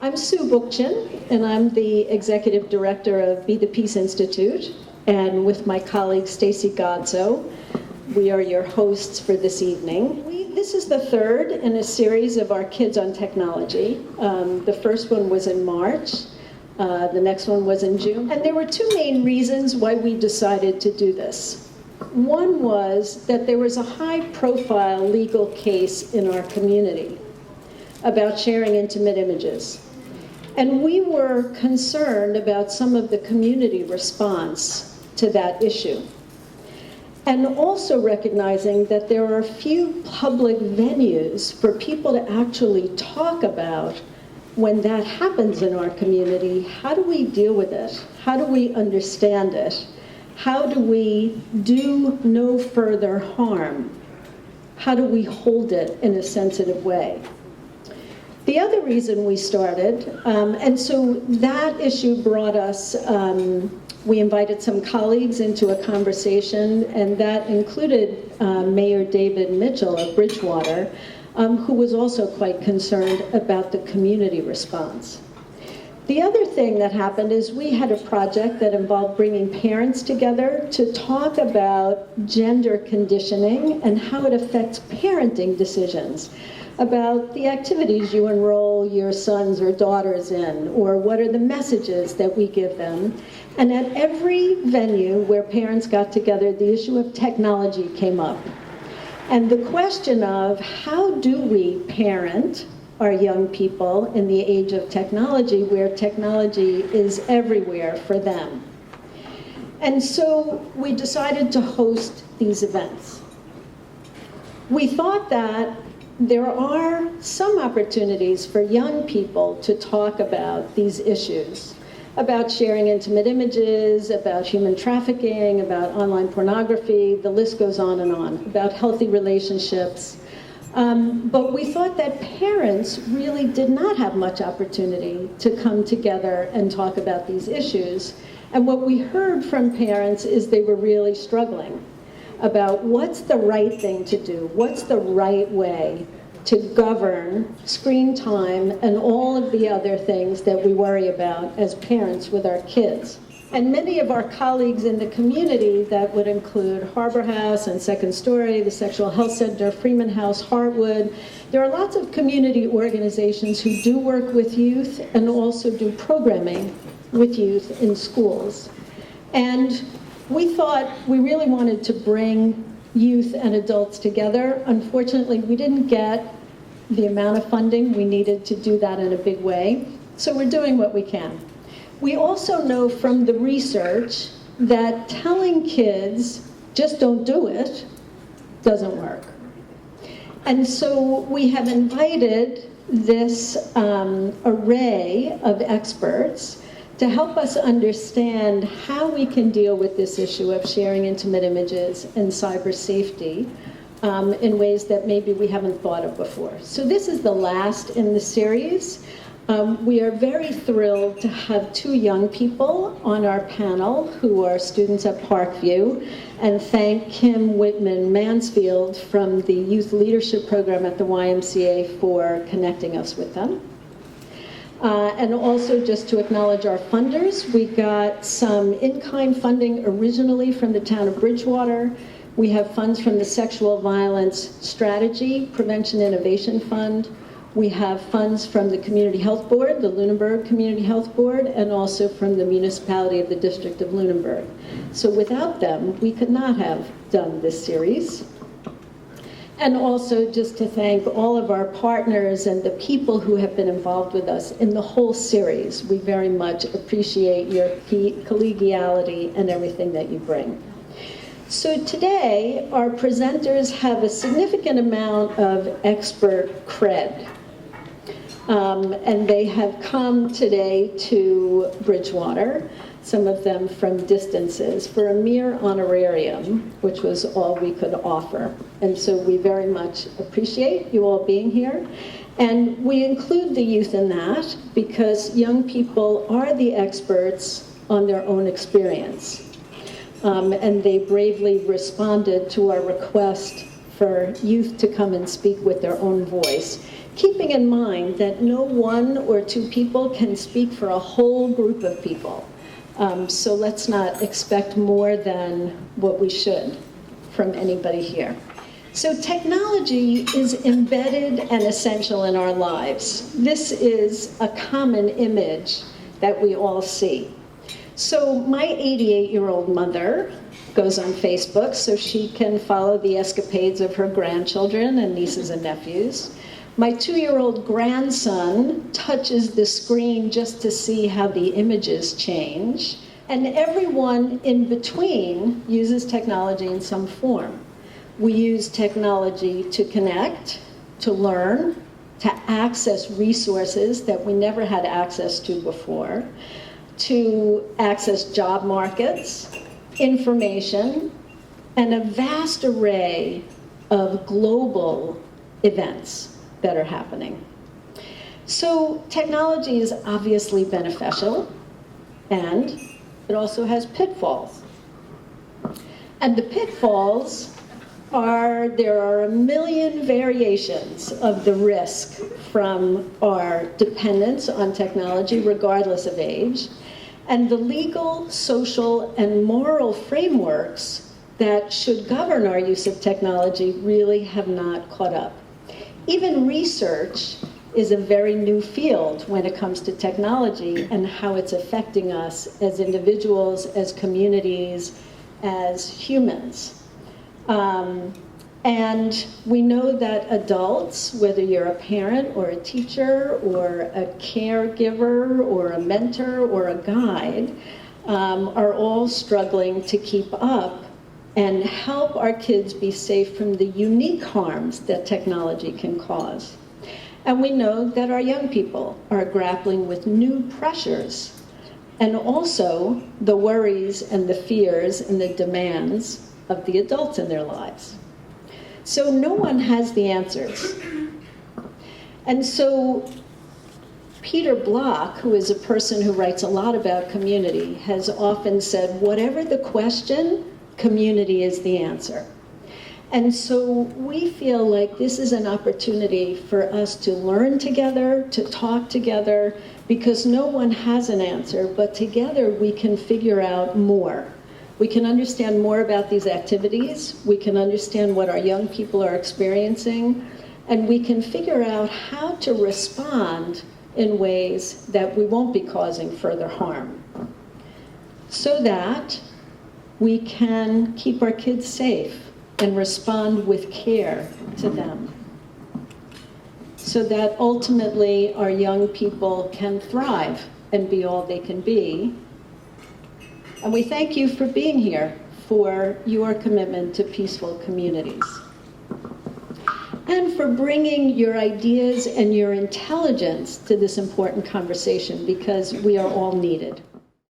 I'm Sue Bookchin, and I'm the Executive Director of Be the Peace Institute, and with my colleague Stacy Godzo, we are your hosts for this evening. This is the third in a series of our Kids on Technology. The first one was in March, the next one was in June, and there were two main reasons why we decided to do this. One was that there was a high-profile legal case in our community about sharing intimate images. And we were concerned about some of the community response to that issue. And also recognizing that there are a few public venues for people to actually talk about when that happens in our community. How do we deal with it? How do we understand it? How do we do no further harm? How do we hold it in a sensitive way? The other reason we started, and so that issue brought us, we invited some colleagues into a conversation, and that included Mayor David Mitchell of Bridgewater, who was also quite concerned about the community response. The other thing that happened is we had a project that involved bringing parents together to talk about gender conditioning and how it affects parenting decisions, about the activities you enroll your sons or daughters in, or what are the messages that we give them. And at every venue where parents got together, the issue of technology came up. And the question of how do we parent our young people in the age of technology, where technology is everywhere for them. And so we decided to host these events. We thought that there are some opportunities for young people to talk about these issues, about sharing intimate images, about human trafficking, about online pornography, the list goes on, about healthy relationships. But we thought that parents really did not have much opportunity to come together and talk about these issues. And what we heard from parents is they were really struggling about what's the right thing to do, what's the right way to govern screen time and all of the other things that we worry about as parents with our kids. And many of our colleagues in the community, that would include Harbor House and Second Story, the Sexual Health Center, Freeman House, Heartwood. There are lots of community organizations who do work with youth and also do programming with youth in schools. And we thought we really wanted to bring youth and adults together. Unfortunately, we didn't get the amount of funding we needed to do that in a big way, so we're doing what we can. We also know from the research that telling kids, just don't do it, doesn't work. And so we have invited this array of experts to help us understand how we can deal with this issue of sharing intimate images and cyber safety in ways that maybe we haven't thought of before. So this is the last in the series. We are very thrilled to have two young people on our panel who are students at Parkview, and thank Kim Whitman Mansfield from the Youth Leadership Program at the YMCA for connecting us with them. And also just to acknowledge our funders, we got some in-kind funding originally from the town of Bridgewater. We have funds from the Sexual Violence Strategy Prevention Innovation Fund. We have funds from the Community Health Board, the Lunenburg Community Health Board, and also from the municipality of the District of Lunenburg. So without them, we could not have done this series. And also just to thank all of our partners and the people who have been involved with us in the whole series. We very much appreciate your collegiality and everything that you bring. So today, our presenters have a significant amount of expert cred. And they have come today to Bridgewater, some of them from distances, for a mere honorarium, which was all we could offer. And so we very much appreciate you all being here. And we include the youth in that because young people are the experts on their own experience. And they bravely responded to our request for youth to come and speak with their own voice. keeping in mind that no one or two people can speak for a whole group of people. So let's not expect more than what we should from anybody here. So technology is embedded and essential in our lives. This is a common image that we all see. So my 88-year-old mother goes on Facebook so she can follow the escapades of her grandchildren and nieces and nephews. My 2-year-old grandson touches the screen just to see how the images change. And everyone in between uses technology in some form. We use technology to connect, to learn, to access resources that we never had access to before, to access job markets, information, and a vast array of global events that are happening. So technology is obviously beneficial, and it also has pitfalls. And the pitfalls are, there are a million variations of the risk from our dependence on technology, regardless of age, and the legal, social, and moral frameworks that should govern our use of technology really have not caught up. Even research is a very new field when it comes to technology and how it's affecting us as individuals, as communities, as humans. And we know that adults, whether you're a parent or a teacher or a caregiver or a mentor or a guide, are all struggling to keep up and help our kids be safe from the unique harms that technology can cause. And we know that our young people are grappling with new pressures and also the worries and the fears and the demands of the adults in their lives. So no one has the answers. And so Peter Block, who is a person who writes a lot about community, has often said, whatever the question, community is the answer. And so we feel like this is an opportunity for us to learn together, to talk together, because no one has an answer, but together we can figure out more. We can understand more about these activities, we can understand what our young people are experiencing, and we can figure out how to respond in ways that we won't be causing further harm, so that we can keep our kids safe and respond with care to them, so that ultimately our young people can thrive and be all they can be. And we thank you for being here, for your commitment to peaceful communities, and for bringing your ideas and your intelligence to this important conversation, because we are all needed.